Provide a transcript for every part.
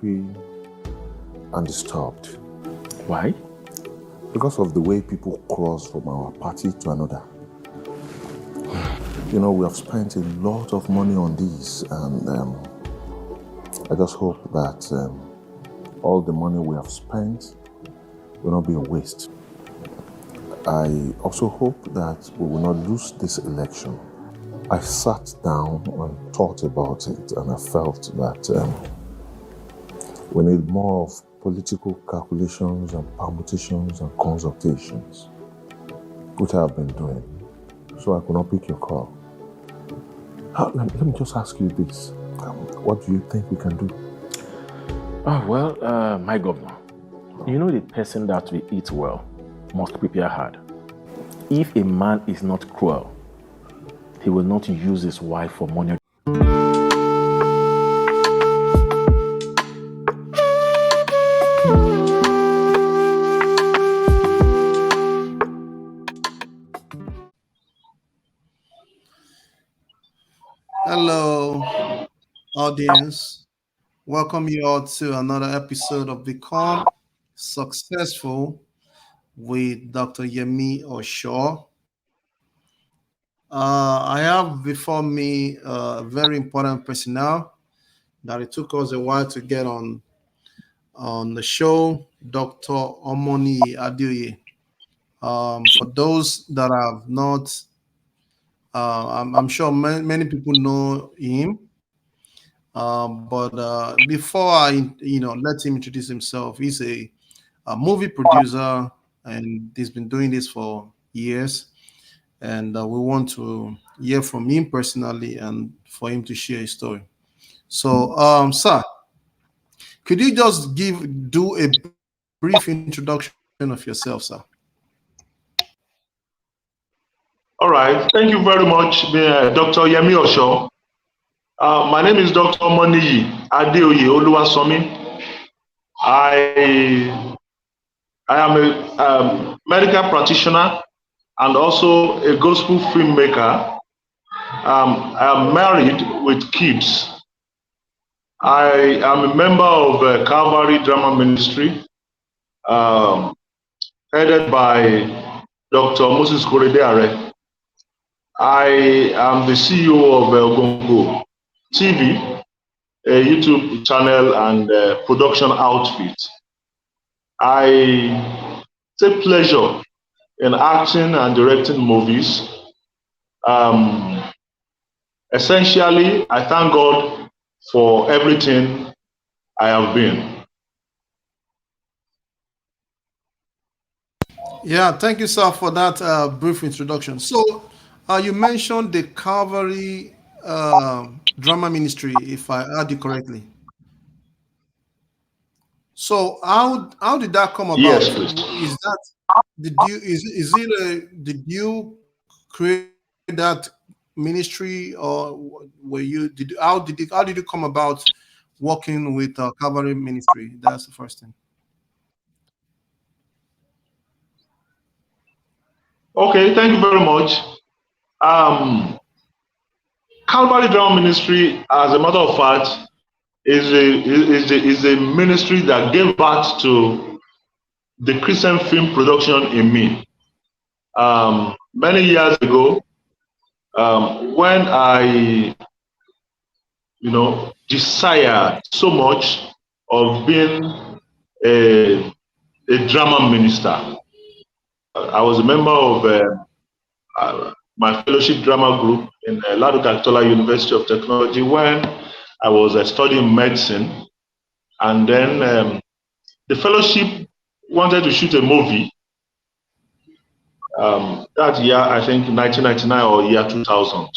and disturbed. Why? Because of the way people cross from our party to another. You know, we have spent a lot of money on this, and I just hope that all the money we have spent will not be a waste. I also hope that we will not lose this election. I sat down and thought about it, and I felt that we need more of political calculations and permutations and consultations, which I have been doing, so I could not pick your call. Let me just ask you this. What do you think we can do? Oh, well, my governor, you know the person that will eat well must prepare hard. If a man is not cruel, he will not use his wife for money. Hello, audience. Welcome you all to another episode of Become Successful with Dr. Yemi Osho. I have before me a very important personnel that it took us a while to get on the show, Dr. Omoniyi Adeoye. For those that have not, I'm sure many people know him. But before I, let him introduce himself, he's a movie producer, and he's been doing this for years. And we want to hear from him personally and for him to share his story. So, sir, could you just do a brief introduction of yourself, sir? All right. Thank you very much, Dr. Yemi Osho. My name is Dr. Omoniyi Adeoye Oluwasomi. I am a medical practitioner and also a gospel filmmaker. I am married with kids. I am a member of Calvary Drama Ministry, headed by Dr. Moses Koredeare. I am the CEO of Ogongo TV, a YouTube channel and production outfit. I take pleasure in acting and directing movies. Essentially, I thank God for everything I have been. Yeah, thank you, sir, for that brief introduction. So, you mentioned the Calvary Drama Ministry, if I heard you correctly. So, how did that come Yes, about? please. Did you create that ministry, or how did you come about working with Calvary Ministry? That's the first thing. Okay, thank you very much. Calvary Drama Ministry, as a matter of fact, is a ministry that gave birth to the Christian film production in me. Many years ago, when I, desired so much of being a drama minister. I was a member of my fellowship drama group in Ladoke University of Technology when I was studying medicine. And then the fellowship wanted to shoot a movie that year, I think 1999 or year 2000,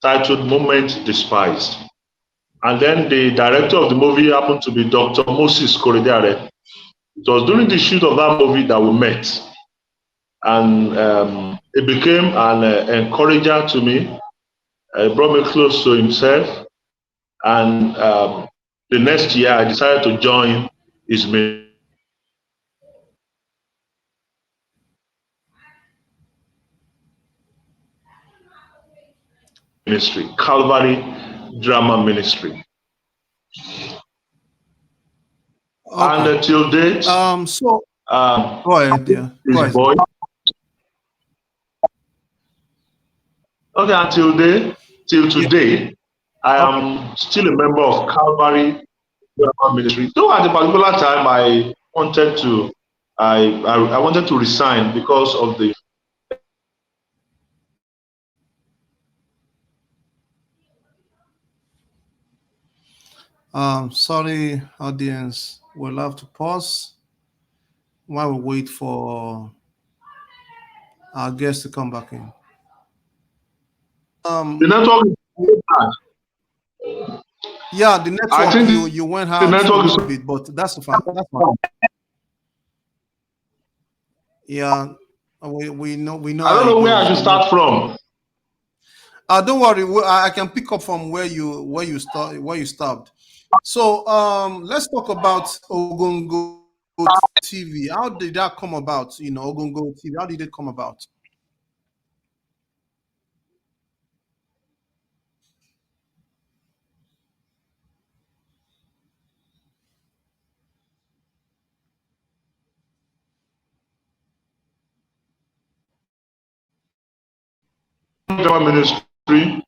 titled Moment Despised. And then the director of the movie happened to be Dr. Moses Koredeare. It was during the shoot of that movie that we met. And it became an encourager to me. It brought me close to himself. And the next year, I decided to join his ministry, Calvary Drama Ministry. Okay. And till date, So um, go ahead, yeah. Go his ahead. boy. Okay, till Yeah. today, I Okay. am still a member of Calvary Ministry. Though at a particular time, I wanted to, I wanted to resign because of the. Sorry, audience. We'll have to pause while we wait for our guests to come back in. The network is so bad. Yeah, the I network, think you went the out a network is. little bit, but that's fine. That's fine. Yeah, we know I how don't it know where I goes. should start from. Don't worry. I can pick up from where you stopped. So let's talk about Ogongo TV. How did that come about? Ogongo TV. How did it come about? Drama Ministry,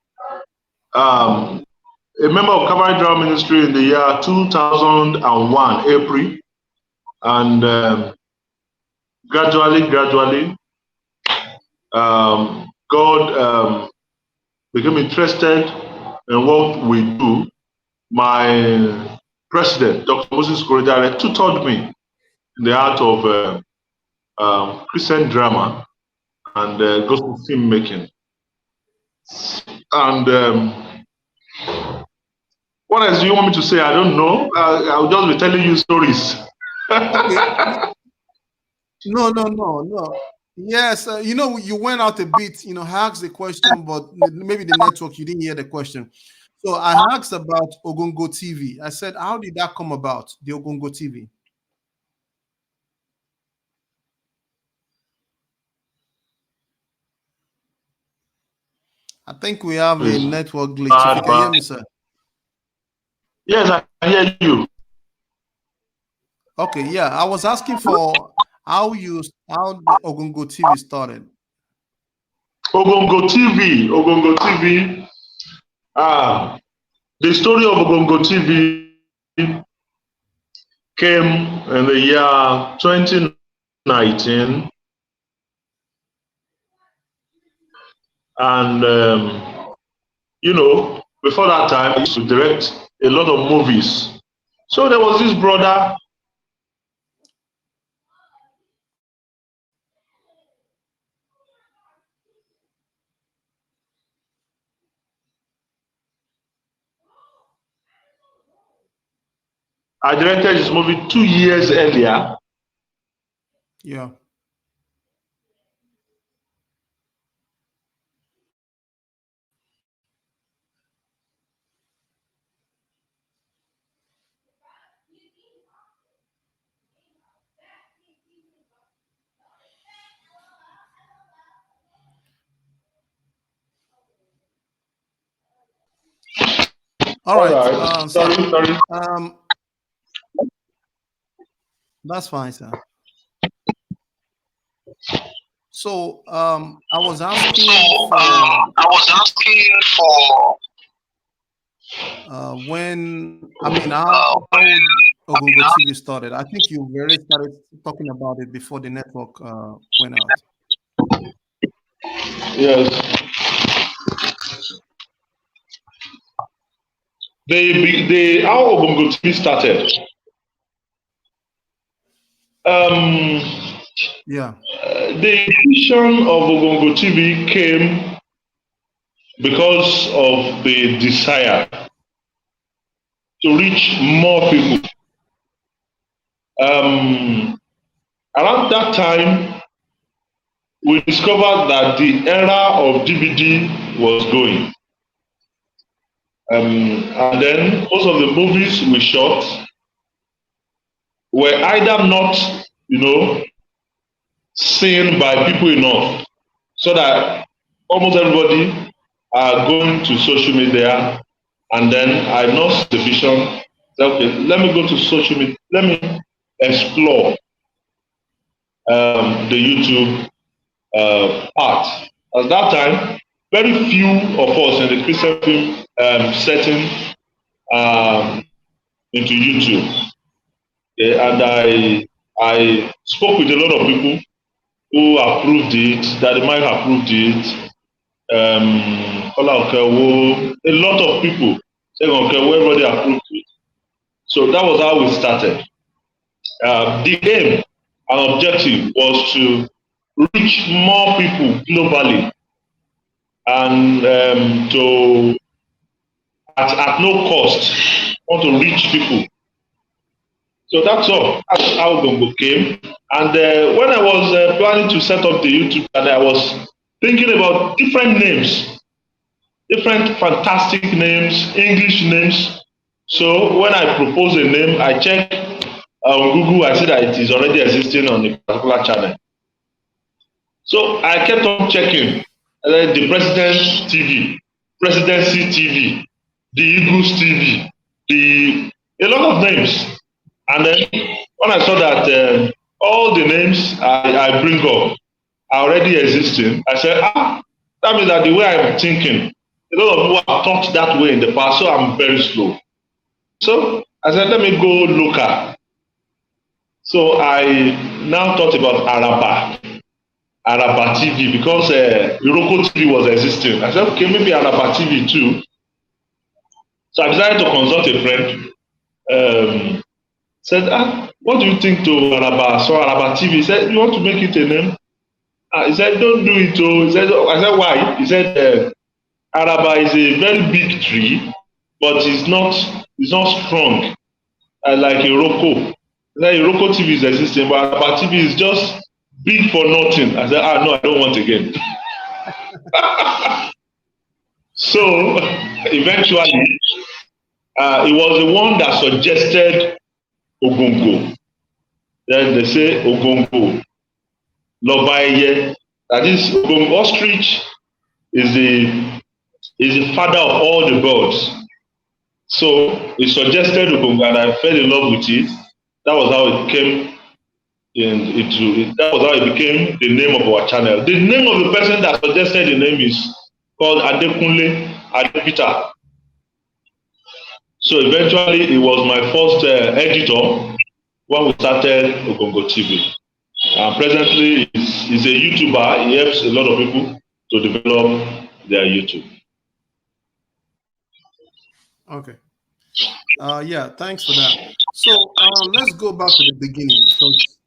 um, a member of Calvary Drama Ministry in the year 2001, April, and gradually, God became interested in what we do. My president, Dr. Moses Koridare, tutored me in the art of Christian drama and gospel film making. And what else do you want me to say? I don't know. I'll just be telling you stories. Okay. No. Yes, you went out a bit. I asked the question, but maybe the network, you didn't hear the question. So I asked about Ogongo TV. I said, how did that come about, the Ogongo TV? I think we have a It's network glitch. If you bad, can hear bad. me, sir. Yes, I hear you. Okay, yeah. I was asking for how the Ogongo TV started. Ogongo TV. The story of Ogongo TV came in the year 2019, and before that time, I used to direct a lot of movies. So there was this brother. I directed his movie 2 years earlier. Yeah. All All right, right. sir. Sorry. Um, that's fine, sir. So I was asking for how Ogongo TV started. I think you already started talking about it before the network went out. Yes. How Ogongo TV started. Yeah. The vision of Ogongo TV came because of the desire to reach more people. Around that time, we discovered that the era of DVD was going. And then most of the movies we shot were either not, seen by people enough, so that almost everybody are going to social media, and then I lost the vision Okay, let me go to social media. Let me explore the YouTube part. At that time, very few of us in the Christian film setting um, into YouTube. Yeah, and I spoke with a lot of people who approved it, that they might have approved it. Ola Okewo, a lot of people saying Okewo, everybody approved it. So that was how we started. The aim and objective was to reach more people globally and to at no cost want to reach people. So that's all. That's how Ogongo came. And when I was planning to set up the YouTube channel, I was thinking about different names, different fantastic names, English names. So when I propose a name, I check on Google, I see that it is already existing on a particular channel. So I kept on checking the President TV, Presidency TV, the Eagles TV, a lot of names. And then when I saw that all the names I bring up are already existing, I said, that means that the way I'm thinking, a lot of people have thought that way in the past, so I'm very slow. So I said, let me go local. So I now thought about Araba TV, because Iroko TV was existing. I said, okay, maybe Araba TV too. So I decided to consult a friend. Said, what do you think to Araba? So Araba TV. He said, you want to make it a name? He said, don't do it. He said, I said, why? He said, Araba is a very big tree, but it's not strong like Iroko. Like Iroko TV is existing, but Araba TV is just big for nothing. I said, no, I don't want again. So eventually, it was the one that suggested Ogongo. Then they say Ogongo, Lobaye. That is, Ogongo ostrich is the father of all the birds. So he suggested Ogongo, and I fell in love with it. That was how it came that was how it became the name of our channel. The name of the person that suggested the name is called Adekunle Adepita. So eventually, it was my first editor when we started Ogongo TV. Presently, he's a YouTuber. He helps a lot of people to develop their YouTube. Okay. Yeah, thanks for that. So let's go back to the beginning, because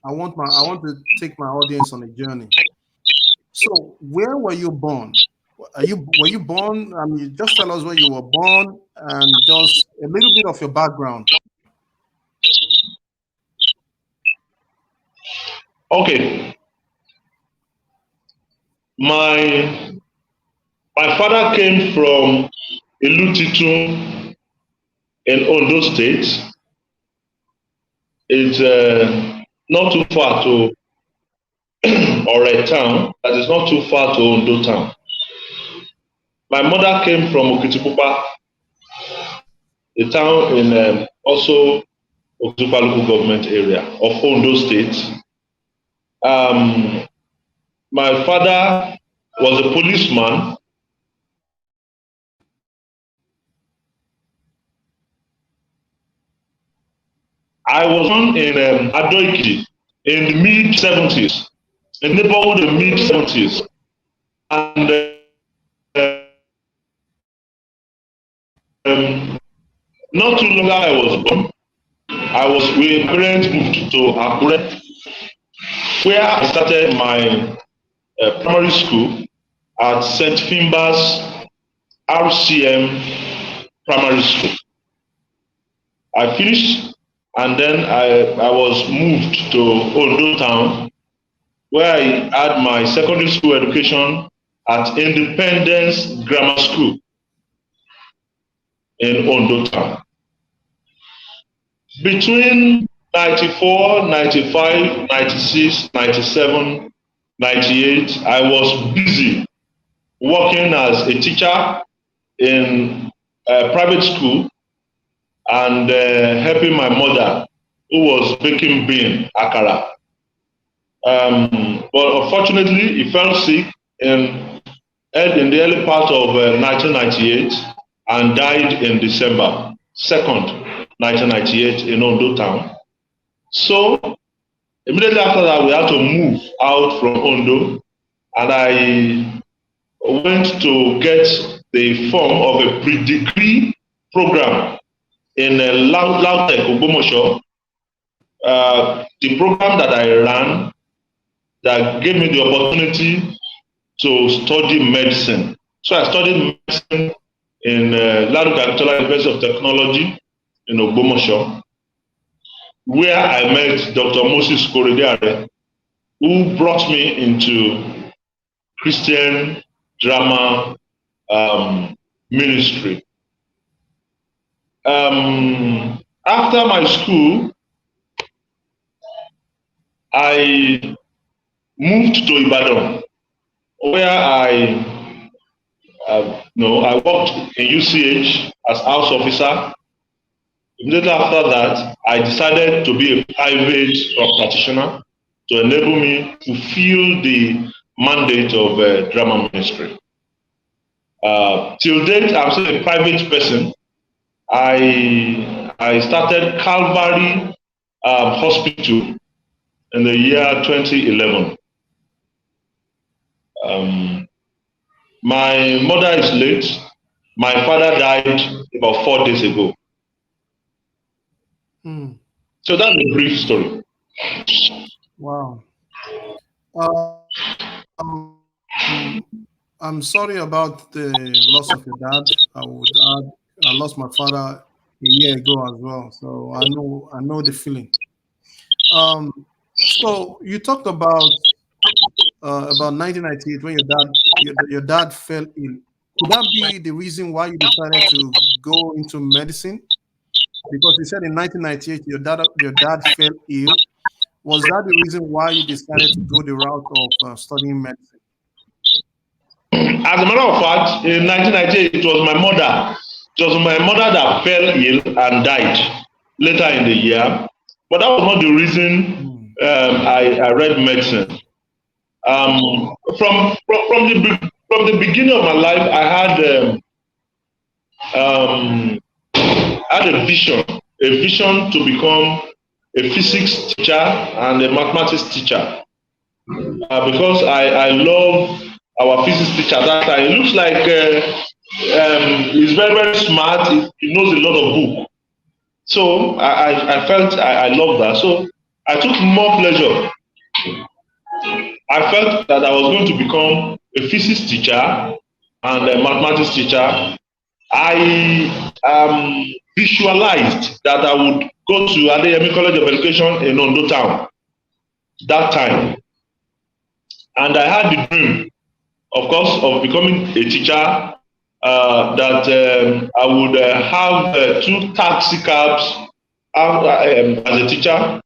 I want to take my audience on a journey. So where were you born? Were you born? Just tell us where you were born and just a little bit of your background. Okay. My father came from Ilutitun in Ondo State. It's not too far to Ore town. That is not too far to Ondo town. My mother came from Okitipupa, a town in also Okitipupa local government area of Ondo State. My father was a policeman. I was born in Adeoye in the mid-70s, in the neighborhood in the mid-70s. And not too long after I was born, my parents moved to Akure, where I started my primary school at St. Finbar's RCM Primary School. I finished, and then I was moved to Ondo Town, where I had my secondary school education at Independence Grammar School in Ondo Town. Between 94, 95, 96, 97, 98, I was busy working as a teacher in a private school and helping my mother, who was baking bean akara. But unfortunately, he fell sick in the early part of 1998 and died in December 2nd, 1998 in Ondo town. So immediately after that, we had to move out from Ondo, and I went to get the form of a pre-degree program in Lautech, Ogbomoso. The program that I ran that gave me the opportunity to study medicine. So I studied medicine in Lautech University of Technology in Ogbomoso, where I met Dr. Moses Korediare, who brought me into Christian drama ministry. After my school, I moved to Ibadan, where I worked in UCH as house officer. Immediately after that, I decided to be a private practitioner to enable me to fulfill the mandate of drama ministry. Till date, I'm still a private person. I started Calvary Hospital in the year 2011. My mother is late. My father died about 4 days ago. So that's a brief story. Wow. I'm sorry about the loss of your dad. I lost my father a year ago as well, so I know the feeling. So you talked about 1998 when your dad fell ill. Could that be the reason why you decided to go into medicine? Because you said in 1998 your dad fell ill. Was that the reason why you decided to go the route of studying medicine? As a matter of fact, in 1998, it was my mother. It was my mother that fell ill and died later in the year. But that was not the reason I read medicine. From the beginning of my life, I had a vision to become a physics teacher and a mathematics teacher, because I love our physics teacher at that time. It looks like he's very, very smart. He knows a lot of book. So I felt I loved that. So I took more pleasure. I felt that I was going to become a physics teacher and a mathematics teacher. I visualized that I would go to Yemi College of Education in Ondo town that time. And I had the dream, of course, of becoming a teacher, that I would have 2 taxi cabs as a teacher,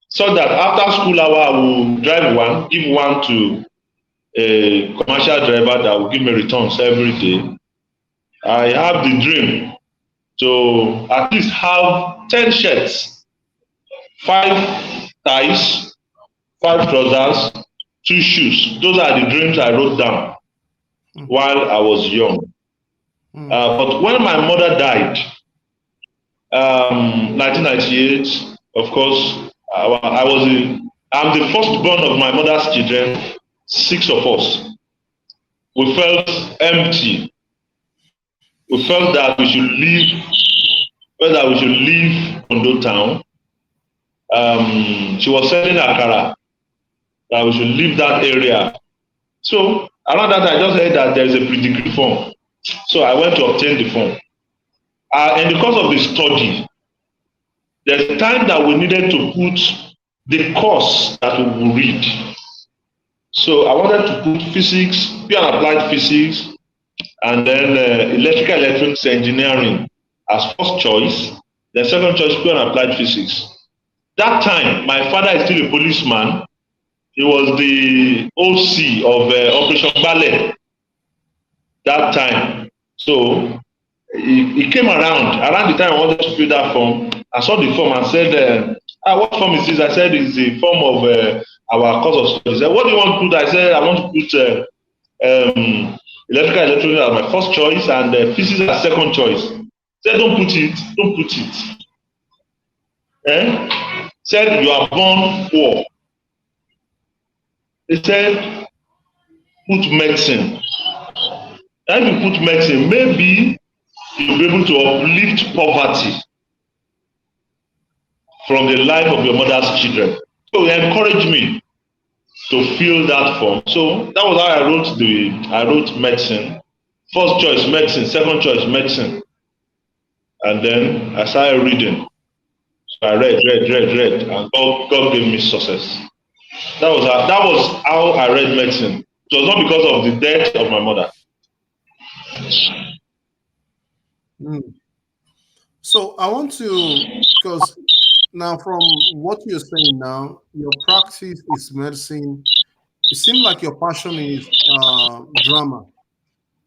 so that after school hour I will drive one, give one to a commercial driver that will give me returns every day. I have the dream to at least have 10 shirts, 5 ties, 5 trousers, 2 shoes. Those are the dreams I wrote down while I was young. But when my mother died, 1998, of course, I'm the firstborn of my mother's children, 6 of us. We felt empty. We felt that we should leave Ondo town. She was selling akara, that we should leave that area. So around that, I just heard that there is a pre-degree form. So I went to obtain the form. In the course of the study, there's a time that we needed to put the course that we will read. So I wanted to put physics, pure and applied physics, and then electrical electronics engineering as first choice. The second choice, pure and applied physics. That time, my father is still a policeman. He was the OC of Operation Ballet that time. So he came around the time I wanted to fill that form. I saw the form and said, what form is this? I said, it's the form of our course of study. He said, what do you want to put? I said, I want to put electrical electronics as my first choice and physics as second choice. He said, don't put it. Said, you are born poor. He said, put medicine. If you put medicine, maybe you'll be able to uplift poverty from the life of your mother's children. So he encouraged me to fill that form. So that was how I wrote medicine. First choice medicine, second choice medicine. And then I started reading. So I read, and God gave me success. That was how I read medicine. It was not because of the death of my mother. So I want to, because now from what you're saying now, your practice is medicine. It seems like your passion is drama.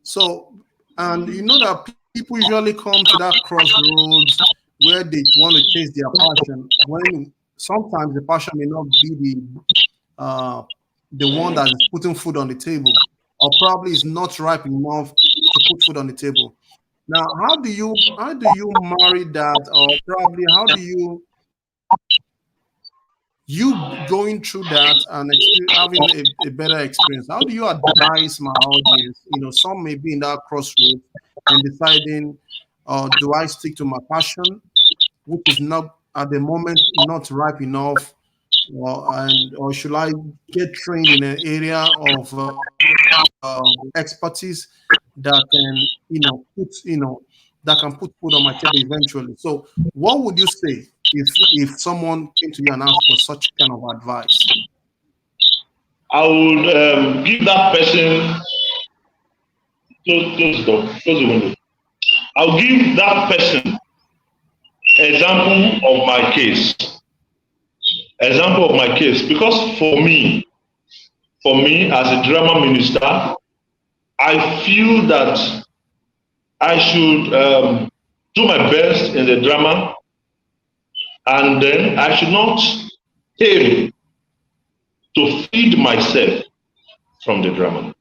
So, and you know that people usually come to that crossroads where they want to chase their passion, when sometimes the passion may not be the one that is putting food on the table, or probably is not ripe enough to put food on the table. Now, how do you marry that, or probably how do you going through that and having a better experience? How do you advise my audience? Some may be in that crossroads and deciding, do I stick to my passion, which is not at the moment not ripe enough, or should I get trained in an area of expertise that can that can put food on my table eventually? So what would you say if someone came to you and asked for such kind of advice? I would give that person close the window. I'll give that person example of my case. Because for me as a drama minister, I feel that I should do my best in the drama, and then I should not aim to feed myself from the drama.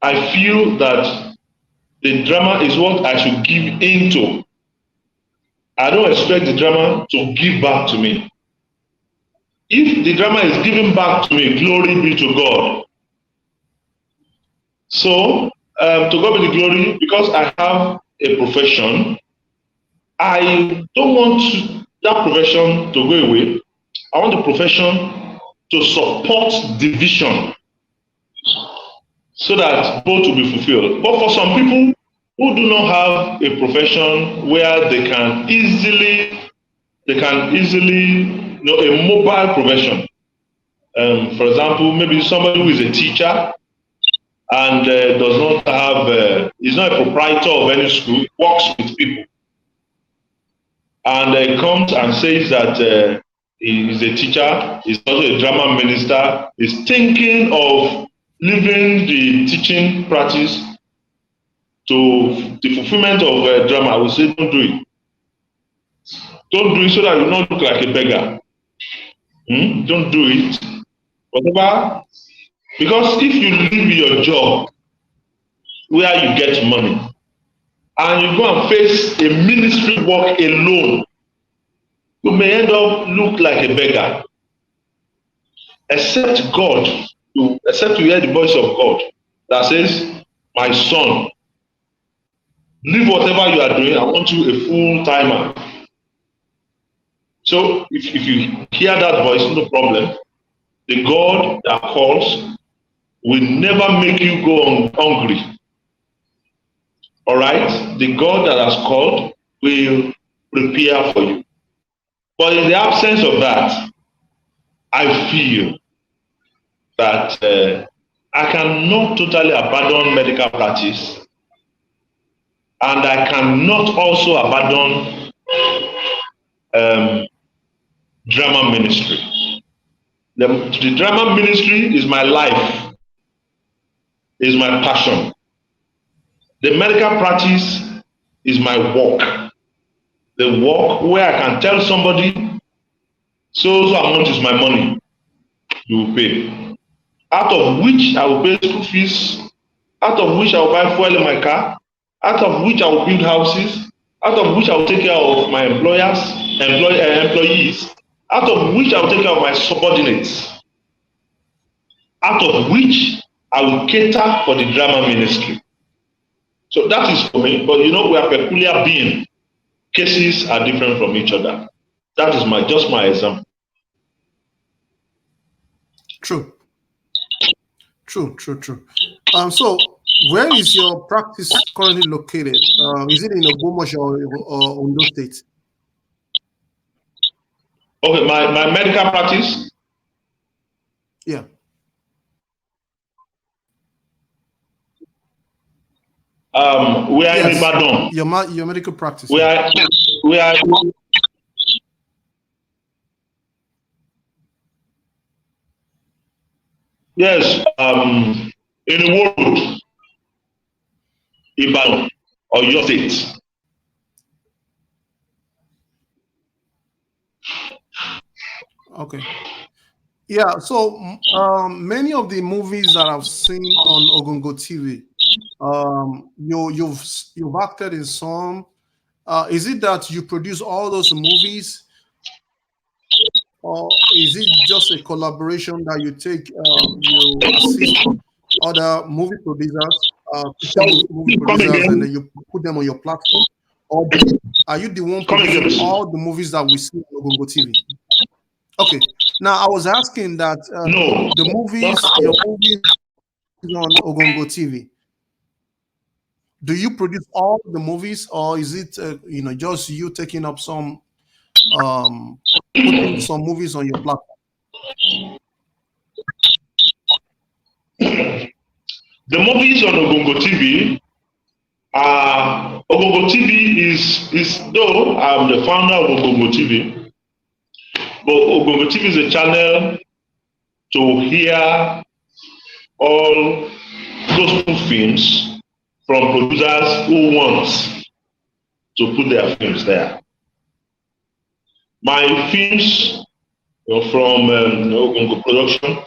I feel that the drama is what I should give into. I don't expect the drama to give back to me. If the drama is giving back to me, glory be to God. So, to God be the glory, because I have a profession, I don't want that profession to go away. I want the profession to support the vision so that both will be fulfilled. But for some people who do not have a profession where they can easily, a mobile profession. For example, maybe somebody who is a teacher and does not have, is not a proprietor of any school, works with people, and comes and says that he is a teacher, he's also a drama minister, is thinking of leaving the teaching practice to the fulfillment of drama. I would say, don't do it. Don't do it so that you not look like a beggar. Don't do it. Whatever. Because if you leave your job where you get money and you go and face a ministry work alone, you may end up look like a beggar. Except you hear the voice of God that says, my son, leave whatever you are doing. I want you a full timer. So if you hear that voice, no problem. The God that calls will never make you go hungry. All right? The God that has called will prepare for you. But in the absence of that, I feel that I cannot totally abandon medical practice, and I cannot also abandon drama ministry. The drama ministry is my life, is my passion. The medical practice is my work. The work where I can tell somebody, so amount is my money, you will pay. Out of which I will pay school fees, out of which I will buy fuel in my car, out of which I will build houses, out of which I will take care of my employees, out of which I will take care of my subordinates, out of which I will cater for the drama ministry. So that is for me, but you know, we are peculiar beings. Cases are different from each other. That is just my example. True. So where is your practice currently located? Is it in Ogongo or Ondo State? Okay, my medical practice? Yeah. We are in Ibadan. Your medical practice. We are yes, in the world, Ibadan or your state. Okay. Yeah, so many of the movies that I've seen on Ogongo TV, you've acted in some. Is it that you produce all those movies, or is it just a collaboration that you take, you assist other movie producers, and then you put them on your platform, or are you the one producing all the movies that we see on Ogongo TV? Okay. Now I was asking that No, your movies on Ogongo TV. Do you produce all the movies, or is it just you taking up some putting some movies on your platform? The movies on Ogongo TV Ogongo TV is though I'm the founder of Ogongo TV, but Ogongo TV is a channel to hear all gospel films from producers who want to put their films there. My films from Ogongo production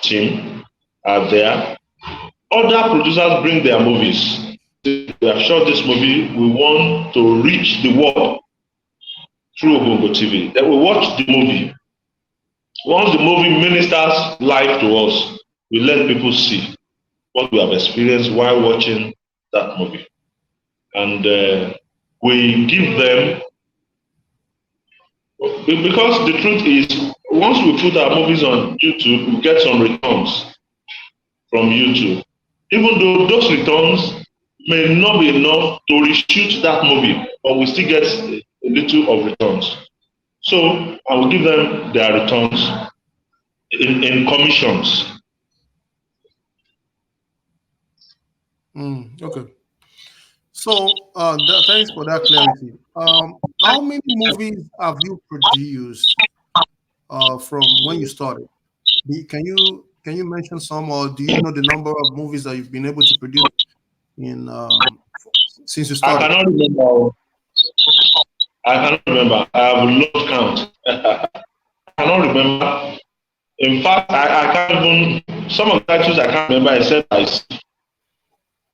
team are there. Other producers bring their movies. We have shot this movie. We want to reach the world through Ogongo TV. Then we watch the movie. Once the movie ministers life to us, we let people see what we have experienced while watching that movie. And we give them, because the truth is, once we put our movies on YouTube, we get some returns from YouTube. Even though those returns may not be enough to reshoot that movie, but we still get a little of returns. So I will give them their returns in commissions. Okay. So thanks for that clarity. How many movies have you produced from when you started? Can you mention some, or do you know the number of movies that you've been able to produce in since you started? I cannot remember. I have lost count. I cannot remember. In fact, I can't even, some of the titles I can't remember except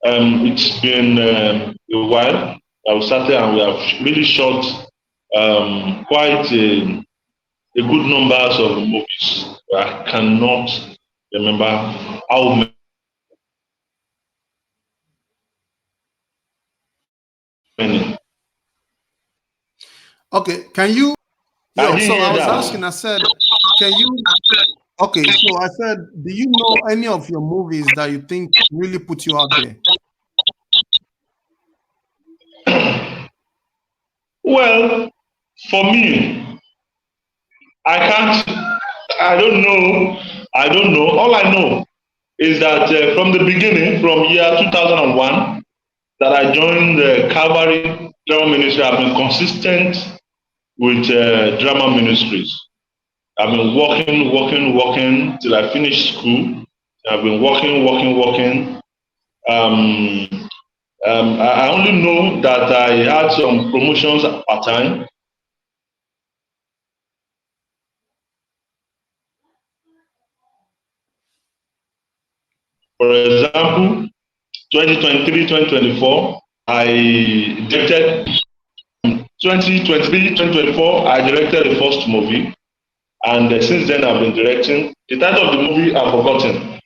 it's been a while. I started and we have really shot quite a good numbers of movies. I cannot remember how many. Okay, can you? I was asking. I said, can you? Okay, so I said, do you know any of your movies that you think really put you out there? Well, for me, I don't know. All I know is that from the beginning, from year 2001, that I joined the Calvary Drama Ministry, I've been consistent with drama ministries. I've been working till I finished school. I've been working. I only know that I had some promotions part time. For example, 2023, 2024, I directed 2023, 2024, I directed the first movie, and since then I've been directing. The title of the movie I've forgotten.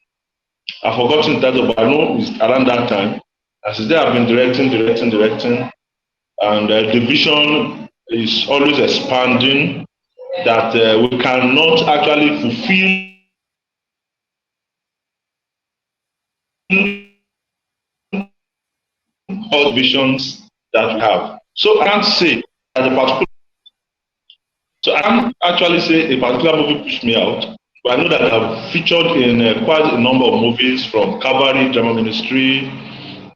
I've forgotten the title, but I know it's around that time. And since then I've been directing, and the vision is always expanding. That we cannot actually fulfill all visions that we have. So I can't say that a particular. So I can't actually say a particular movie pushed me out, but I know that I've featured in quite a number of movies from Calvary Drama Ministry,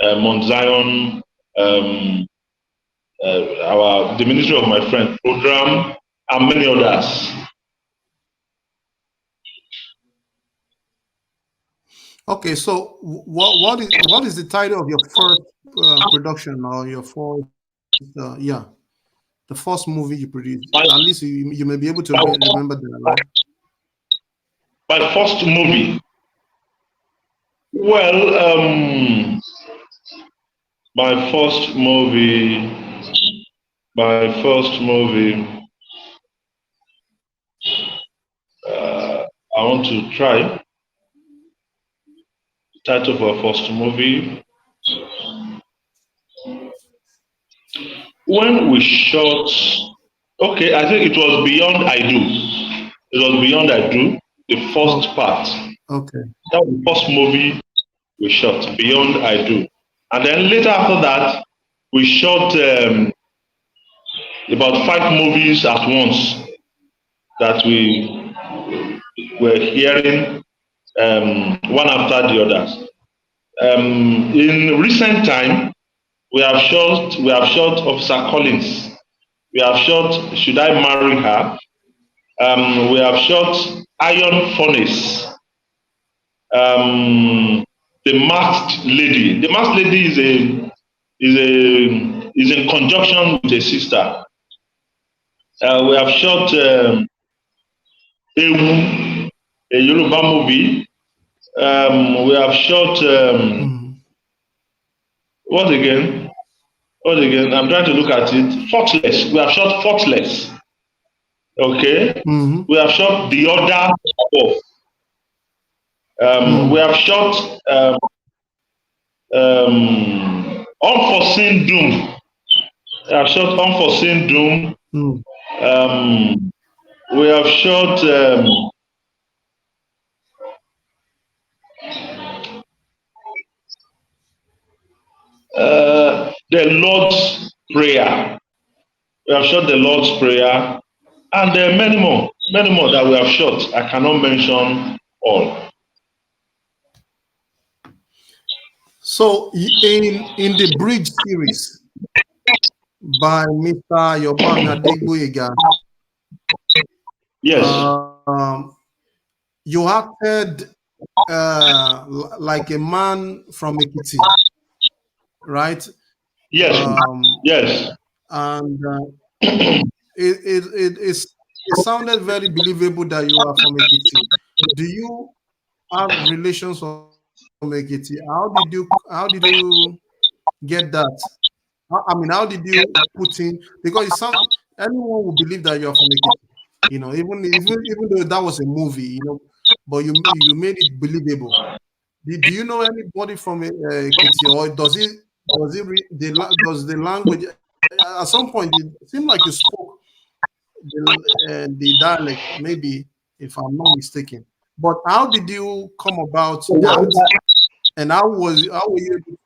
Mount Zion, the Ministry of My Friend program, and many others. Okay, so what is the title of your first production or your first the first movie you produced? At least you may be able to remember the My first movie. Well, my first movie. I want to try the title of our first movie. When we shot, okay, I think it was Beyond I Do. It was Beyond I Do, the first part. Okay. That was the first movie we shot, Beyond I Do. And then later after that, we shot about 5 movies at once that we were hearing one after the others. In recent time, we have shot Officer Collins. We have shot Should I Marry Her? We have shot Iron Furnace. The Masked Lady. The Masked Lady is in conjunction with a sister. We have shot Ewu, a Yoruba movie. We have shot what again? I'm trying to look at it. Faultless. We have shot Faultless. Okay. We have shot The Order Above. We have shot Unforeseen Doom. We have shot Unforeseen Doom. We have shot the Lord's Prayer. We have shot the Lord's Prayer, and there are many more that we have shot. I cannot mention all. So in the Bridge series by Mr. Omoniyi Adeoye, yes, you acted like a man from Ekiti, right? Yes, yes. And it sounded very believable that you are from Ekiti. Do you have relations from Ekiti? How did you get that? I mean, how did you put in? Because it sounds anyone would believe that you are from Ekiti. You know, even though that was a movie, you know, but you made it believable. Do you know anybody from Ekiti, or does the language at some point it seemed like you spoke the dialect, maybe, if I'm not mistaken. But how did you come about that? And how were you able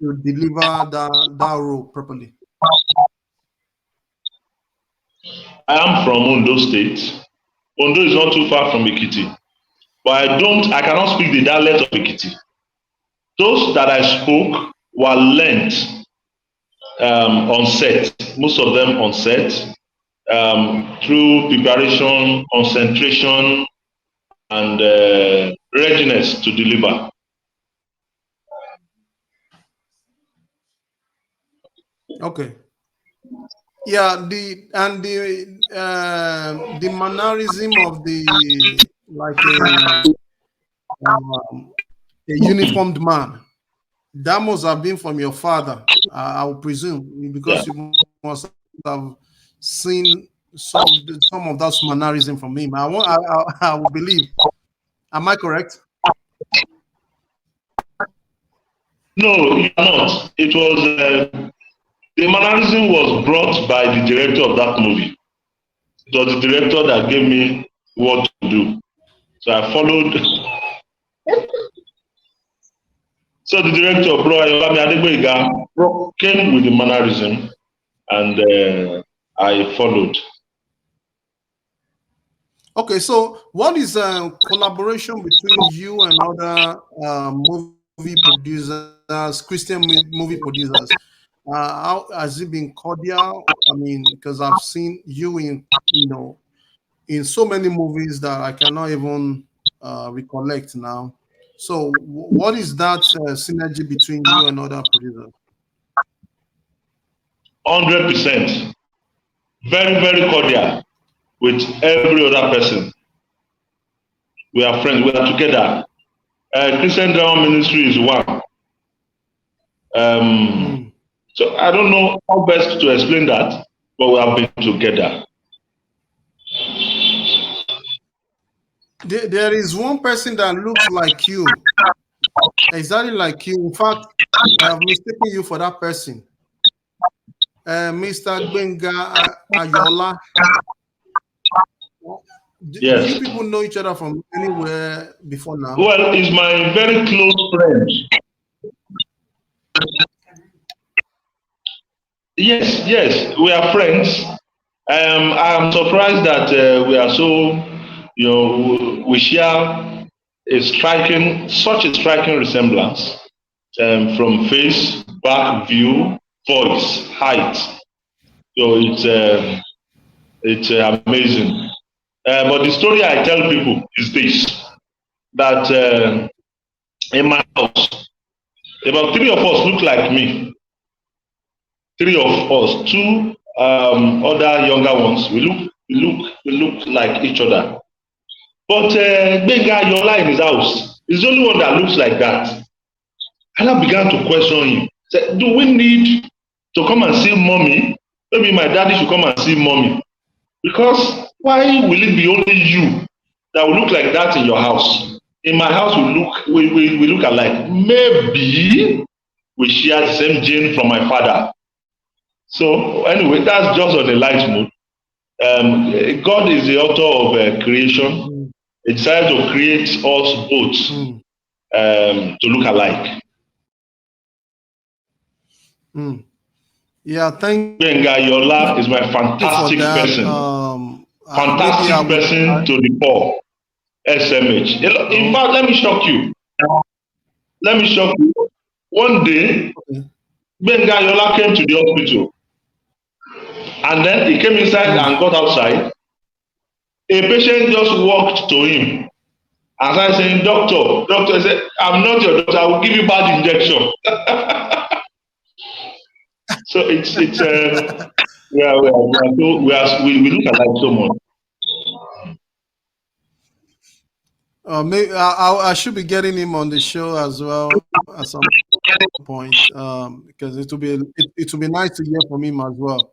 to deliver that role properly? I am from Ondo State. Ondo is not too far from Ekiti, but I cannot speak the dialect of Ekiti. Those that I spoke were learnt on set, most of them on set, through preparation, concentration, and readiness to deliver. Okay. Yeah, the mannerism of the like a uniformed man, that must have been from your father, I would presume, Yeah. because you must have seen some of those mannerism from him. I will believe. Am I correct? No, you are not. It was the mannerism was brought by the director of that movie. It was the director that gave me what to do. So I followed. So the director, bro, Yemi Adeoye, came with the mannerism, and I followed. Okay, so what is collaboration between you and other movie producers, Christian movie producers? How has it been cordial? I mean, because I've seen you in in so many movies that I cannot even recollect now. So, what is that synergy between you and other producers? 100%. Very, very cordial with every other person. We are friends. We are together. Christian Drama Ministry is one. Hmm. So I don't know how best to explain that, but we have been together. There is one person that looks like you, exactly like you. In fact, I have mistaken you for that person, Mr. Gbenga Ayola. Do you Yes. people know each other from anywhere before now? Well, he's my very close friend. Yes, yes, we are friends. I'm surprised that we are so, we share such a striking resemblance from face, back view, voice, height. So it's amazing. But the story I tell people is this: that in my house, about three of us look like me. Three of us, two other younger ones. We look like each other. But Gbenga Yola in his house is the only one that looks like that. And I began to question him. Say, do we need to come and see mommy? Maybe my daddy should come and see mommy. Because why will it be only you that will look like that in your house? In my house, we look alike. Maybe we share the same gene from my father. So anyway, that's just on a light mood. God is the author of creation. Mm, He decided to create us both mm, to look alike. mm. Yeah, thank Gbenga Yola is my you for fantastic that. person. Maybe I Fantastic will. person to the core. SMH. In Oh, fact, let me shock you. Let me shock you. One day, okay. Gbenga Yola came to the hospital, and then he came inside Mm. and got outside. A patient just walked to him and started saying, "Doctor, doctor," I said, "I'm not your doctor. I will give you bad injection." So it's we look alike so much. Maybe I should be getting him on the show as well at some point, because it will be nice to hear from him as well.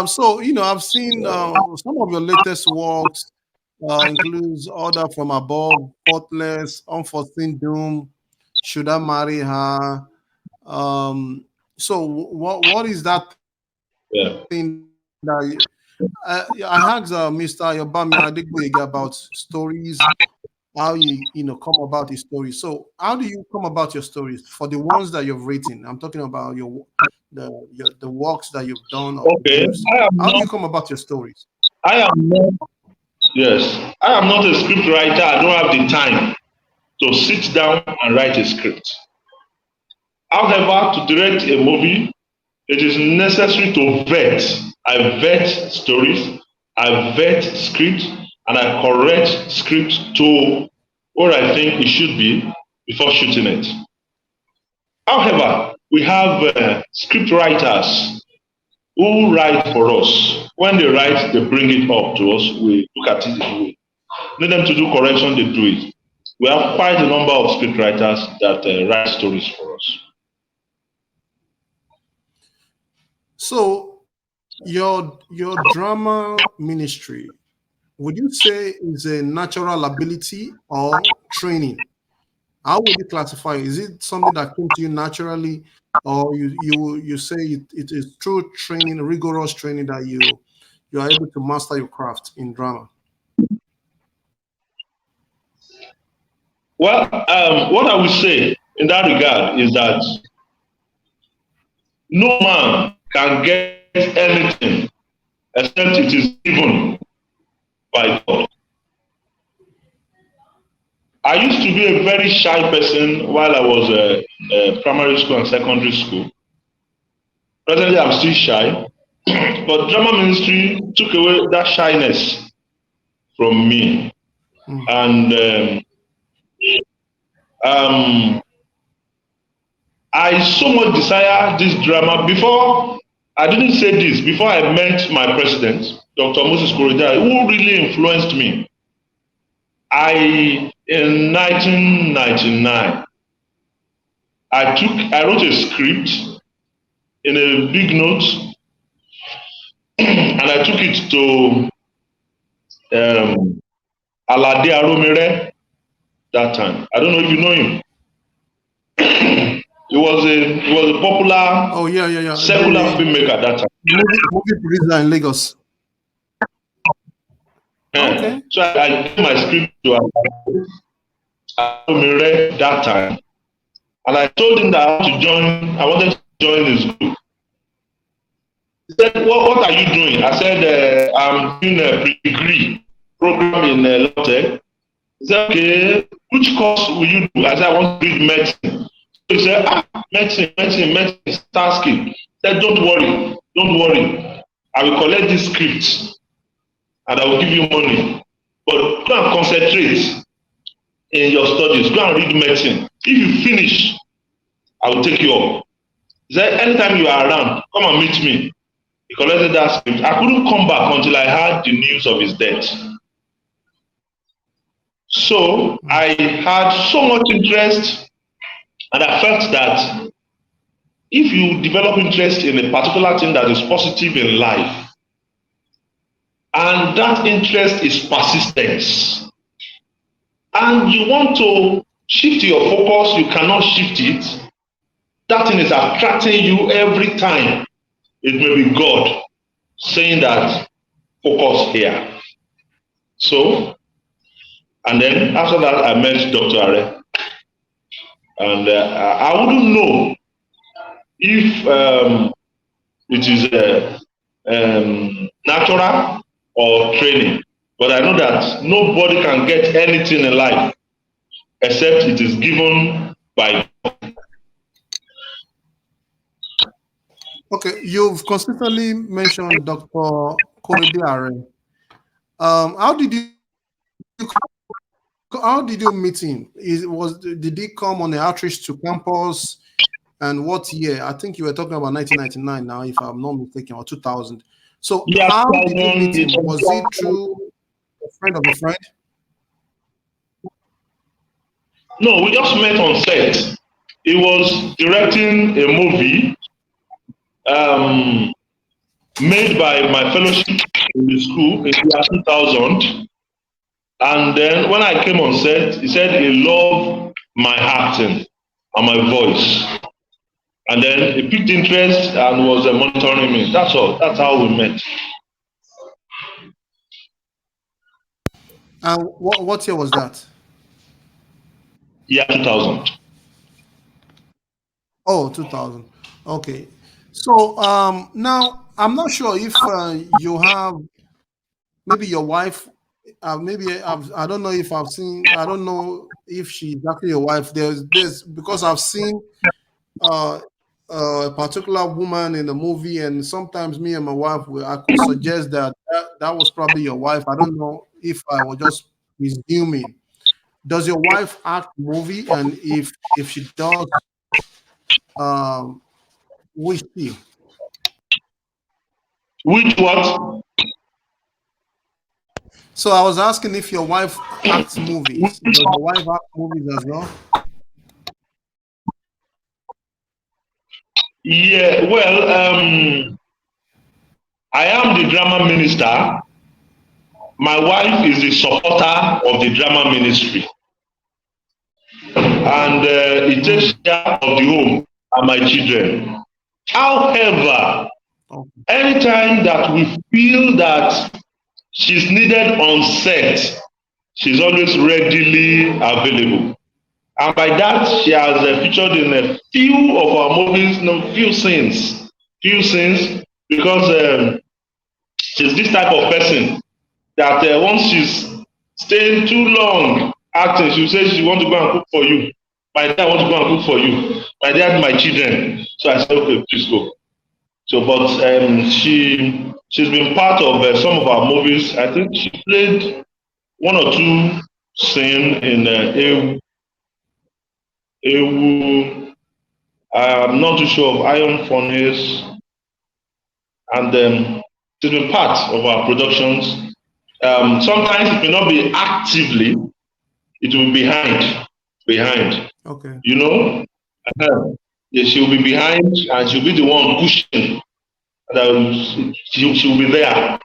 So I've seen some of your latest works includes Order from Above, Faultless, Unforeseen Doom, Should I Marry Her? So what is that Yeah. thing that I asked Mr. Yobami Adeoye about stories, how you come about his stories. So how do you come about your stories for the ones that you've written? I'm talking about the works that you've done or Okay. produced. I am How do not. you come about your stories? I am not. Yes. I am not a script writer. I don't have the time to sit down and write a script. However, to direct a movie, it is necessary to vet. I vet stories, I vet script, and I correct script to what I think it should be before shooting it. However, we have script writers who write for us. When they write, they bring it up to us. We look at it. We need them to do correction, they do it. We have quite a number of script writers that write stories for us. So your drama ministry, would you say is a natural ability or training? How would you classify it? Is it something that came to you naturally, or you say it is through training, rigorous training, that you are able to master your craft in drama? Well, what I would say in that regard is that no man can get anything except it is given by God. I used to be a very shy person while I was primary school and secondary school. Presently, I'm still shy, but drama ministry took away that shyness from me. And I so much desire this drama. Before, I didn't say this, before I met my president, Dr. Moses Korida, who really influenced me. In 1999, I wrote a script in a big note, and I took it to Alade Aromire that time. I don't know if you know him. He was a popular secular filmmaker at that time. Movie producer in Lagos. Okay. So I gave my script to Aromire that time, and I told him that I wanted to join his group. He said, what are you doing? I said, I'm doing a pre-degree program in Lotte. He said, okay, which course will you do? I said, I want to read medicine. So he said, medicine, star skill. He said, don't worry. I will collect this script and I will give you money. But go and concentrate in your studies. Go and read medicine. If you finish, I will take you up. He said, anytime you are around, come and meet me. He collected that script. I couldn't come back until I heard the news of his death. So I had so much interest, and I felt that if you develop interest in a particular thing that is positive in life, and that interest is persistence, and you want to shift your focus, you cannot shift it, that thing is attracting you every time. It may be God saying that focus here. So, and then after that, I met Dr. Are, and I wouldn't know if it is natural or training, but I know that nobody can get anything in life except it is given by God. Okay, you've consistently mentioned Dr. Korede Are. How did you meet him? Did he come on the outreach to campus? And what year? I think you were talking about 1999 now, if I'm not mistaken, or 2000. So how did you meet him? Was it through a friend of a friend? No, we just met on set. He was directing a movie made by my fellowship in the school in the year 2000. And then when I came on set, he said he loved my acting and my voice. And then he picked interest and was monitoring me. That's all. That's how we met. And what year was that? Yeah, 2000. Oh, 2000. Okay. So now I'm not sure if you have maybe your wife. I don't know if I've seen. I don't know if she's actually your wife. There's because I've seen a particular woman in the movie, and sometimes me and my wife, I could suggest that was probably your wife. I don't know if I was just presuming. Does your wife act movie? And if she does, which she? Which what? So I was asking if your wife acts movies. Which, Does your wife act movies as well? yeah, well, I am the drama minister. My wife is the supporter of the drama ministry, and it takes care of the home and my children. However, Okay. anytime that we feel that she's needed on set, she's always readily available. And by that, she has featured in a few of our movies, few scenes, because she's this type of person that once she's staying too long acting, she'll say she want to go and cook for you. My dad want to go and cook for you. My dad, my children. So I said, okay, please go. So, but she's been part of some of our movies. I think she played one or two scenes in Ewu. I'm not too sure of Iron Furnace, and she's been part of our productions. Sometimes it may not be actively, it will be behind. Okay. You know, yeah, she will be behind, and she'll be the one pushing. She'll be there,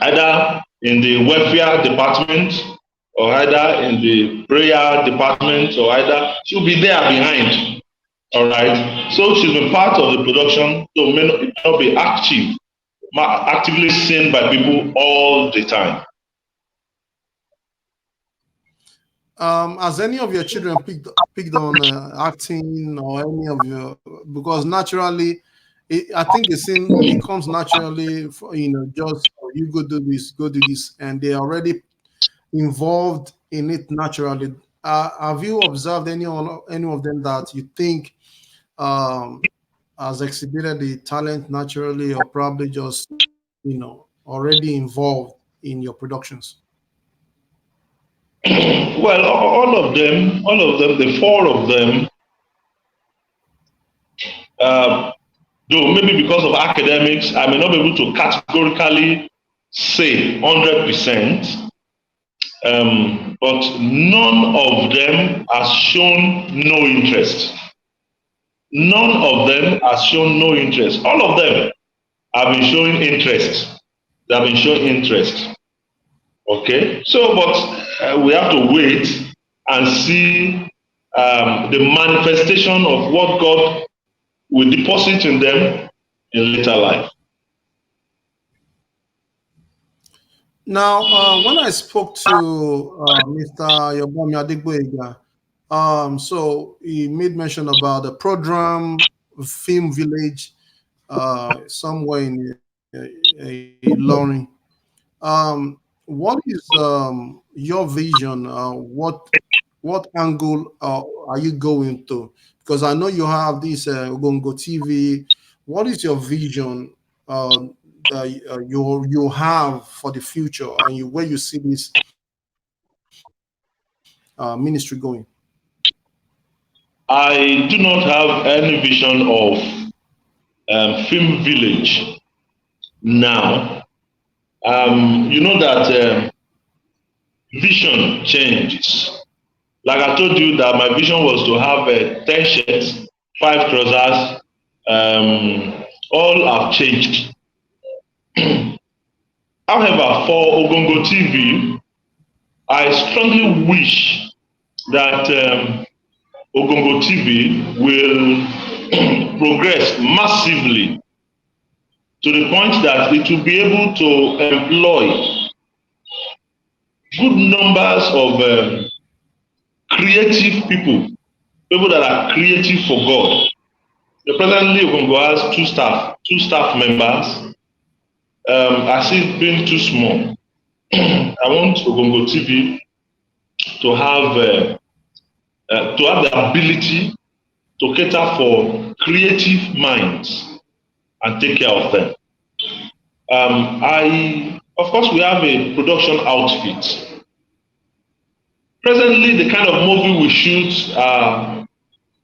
either in the welfare department, or either in the prayer department, or either she'll be there behind. All right. So she's been part of the production, so it may not be actively seen by people all the time. Has any of your children picked on acting, or any of your, because naturally, I think it comes naturally, just you go do this, and they're already involved in it naturally. Have you observed any of them that you think has exhibited the talent naturally, or probably just already involved in your productions? Well, all of them, the four of them, though maybe because of academics, I may not be able to categorically say 100%, but none of them has shown no interest. None of them has shown no interest. All of them have been showing interest. They have been showing interest. Okay, so but we have to wait and see the manifestation of what God will deposit in them in later life. Now, when I spoke to Mr. Omoniyi Adeoye, so he made mention about the program film village somewhere in Ilorin. What is your vision? What angle are you going to? Because I know you have this Ogongo TV. What is your vision that you have for the future, and where you see this ministry going? I do not have any vision of film village now. You know that vision changes. Like I told you that my vision was to have 10 shirts, 5 trousers. All have changed. However, for Ogongo TV, I strongly wish that Ogongo TV will progress massively to the point that it will be able to employ good numbers of creative people that are creative for God. Presently, Ogongo has two staff members. I see it being too small. I want Ogongo TV to have the ability to cater for creative minds and take care of them. Of course, we have a production outfit. Presently, the kind of movie we shoot are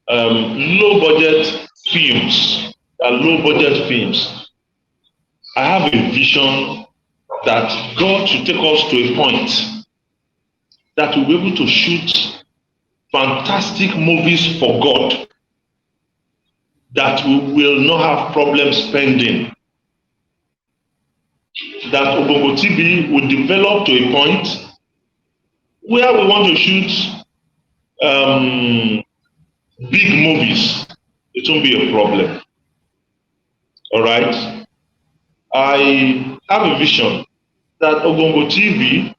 low budget films. I have a vision that God should take us to a point that we'll be able to shoot fantastic movies for God, that we will not have problems spending, that Ogongo TV will develop to a point where we want to shoot big movies. It won't be a problem. All right. I have a vision that Ogongo TV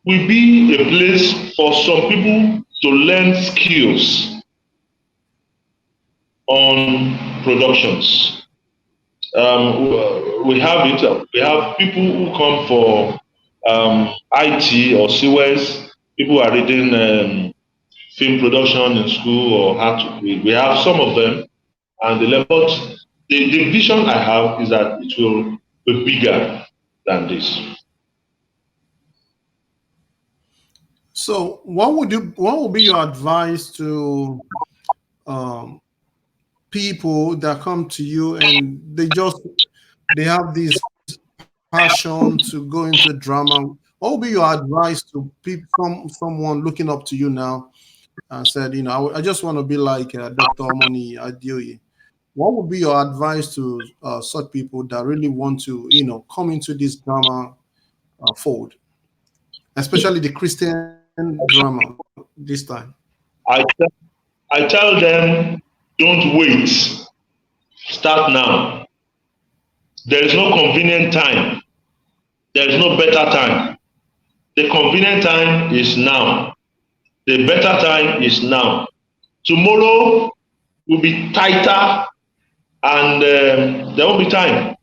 will be a place for some people to learn skills on productions. We have it. We have people who come for IT or CWES. People who are reading film production in school or how to. We have some of them, and the vision I have is that it will be bigger than this. So, what would be your advice to people that come to you and they have this passion to go into drama? What would be your advice to people, someone looking up to you now and said, I just want to be like Dr. Omoniyi Adeoye? What would be your advice to such people that really want to, come into this drama fold, especially the Christian drama this time? I tell them, don't wait. Start now. There is no convenient time. There is no better time. The convenient time is now. The better time is now. Tomorrow will be tighter and there won't be time.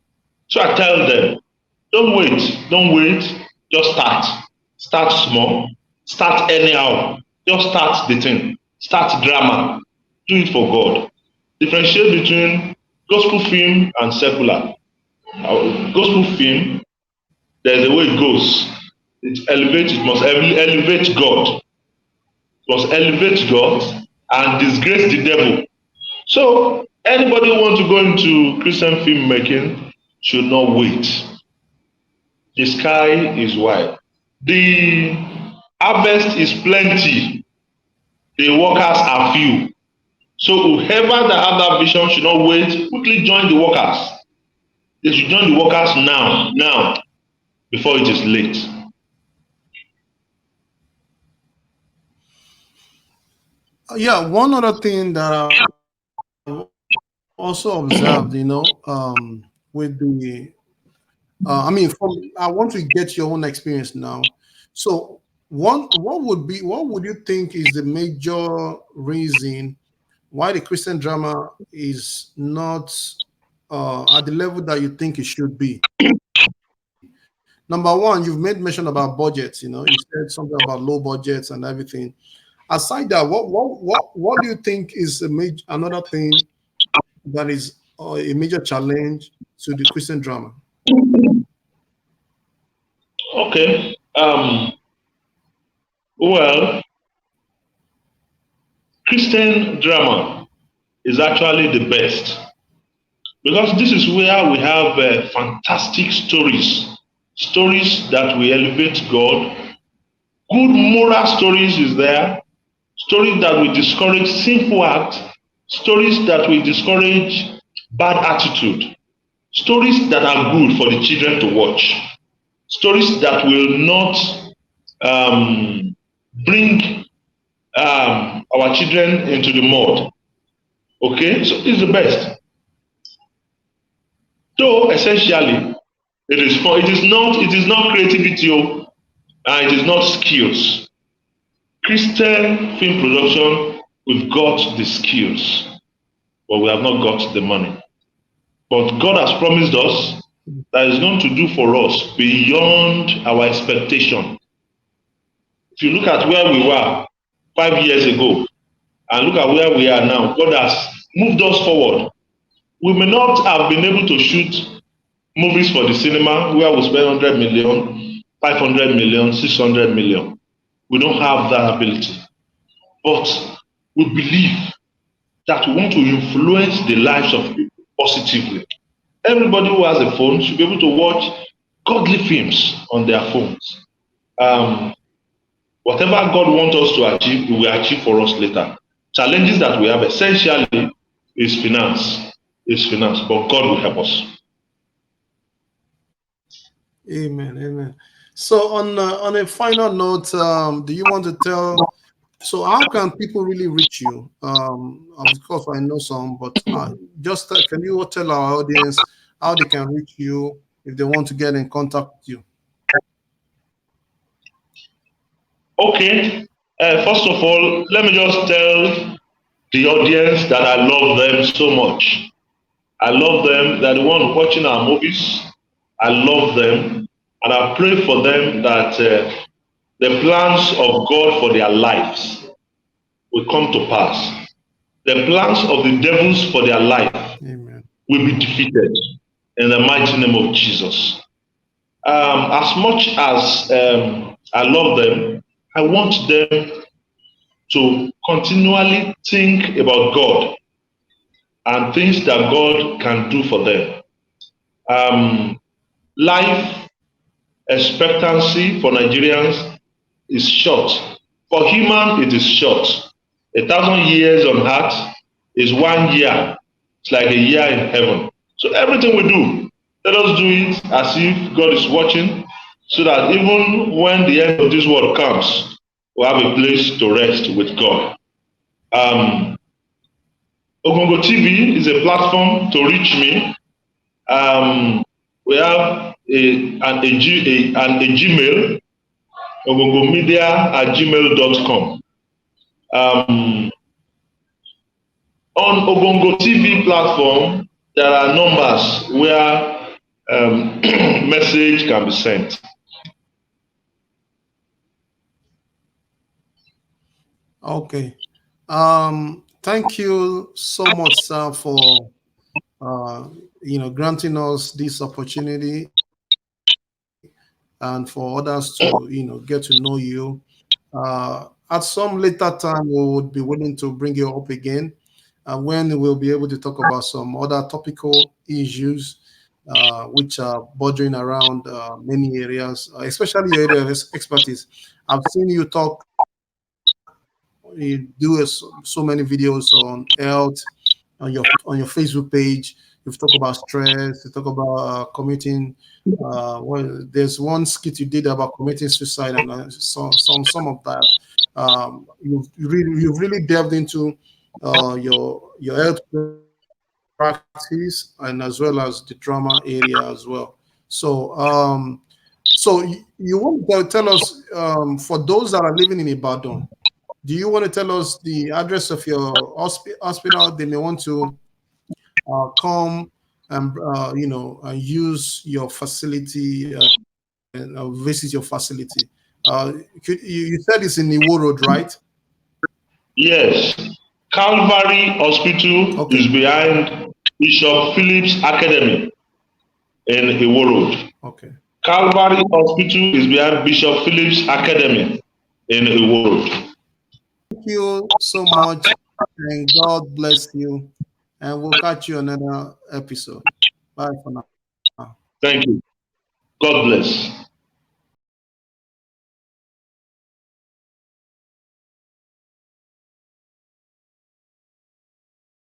So I tell them, don't wait, just start. Start small, start anyhow, just start the thing, start drama, do it for God. Differentiate between gospel film and secular. Gospel film, there's a way it goes. It must elevate God. It must elevate God and disgrace the devil. So anybody who wants to go into Christian filmmaking should not wait. The sky is wide. The harvest is plenty. The workers are few. So whoever that have that vision should not wait. Quickly join the workers. They should join the workers now, before it is late. Yeah, one other thing that I also observed, with the, I want to get your own experience now. So, what would you think is the major reason why the Christian drama is not at the level that you think it should be? Number one, you've made mention about budgets. You said something about low budgets and everything. Aside that, what do you think is another thing that is a major challenge to the Christian drama? Okay. Well, Christian drama is actually the best because this is where we have fantastic stories that will elevate God. Good moral stories is there. Stories that will discourage sinful acts. Stories that will discourage bad attitude. Stories that are good for the children to watch. Stories that will not bring our children into the mud. Okay, so it's the best. So essentially, it is fun. It is not creativity, and it is not skills. Christian film production, we've got the skills, but we have not got the money. But God has promised us that He's going to do for us beyond our expectation. If you look at where we were 5 years ago and look at where we are now, God has moved us forward. We may not have been able to shoot movies for the cinema where we spend 100 million, 500 million, 600 million. We don't have that ability. But we believe that we want to influence the lives of people positively. Everybody who has a phone should be able to watch godly films on their phones. Whatever God wants us to achieve, He will achieve for us later. Challenges that we have essentially is finance, but God will help us. Amen. Amen. So on a final note, do you want to tell? So how can people really reach you? Of course, I know some, but just can you tell our audience how they can reach you if they want to get in contact with you? Okay. First of all, let me just tell the audience that I love them so much. I love them. They're the one watching our movies. I love them. And I pray for them that the plans of God for their lives will come to pass. The plans of the devils for their life Amen. will be defeated in the mighty name of Jesus. As much as I love them, I want them to continually think about God and things that God can do for them. Life expectancy for Nigerians is short. For human, it is short. 1,000 years on earth is 1 year. It's like a year in heaven. So everything we do, let us do it as if God is watching, so that even when the end of this world comes, we have a place to rest with God. Ogongo TV is a platform to reach me. We have a Gmail, ogongomedia@gmail.com. On Ogongo TV platform, there are numbers where message can be sent. Okay. Thank you so much, sir, for granting us this opportunity and for others to get to know you. At some later time, we would be willing to bring you up again, when we'll be able to talk about some other topical issues which are bordering around many areas, especially your area of expertise. I've seen you talk, you do so many videos on health on your Facebook page. You've talked about stress. You talk about committing. Well, there's one skit you did about committing suicide, and some of that. You've really delved into your health practice and as well as the drama area as well. So you want to tell us, for those that are living in Ibadan, do you want to tell us the address of your hospital? They may want to come and and use your facility and visit your facility. You said it's in Iwo Road, right? Yes, Calvary Hospital is behind Bishop Phillips Academy in Iwo Road. Okay. Calvary Hospital is behind Bishop Phillips Academy in Iwo Road. Thank you so much, and God bless you. And we'll catch you on another episode. Bye for now. Thank you. God bless.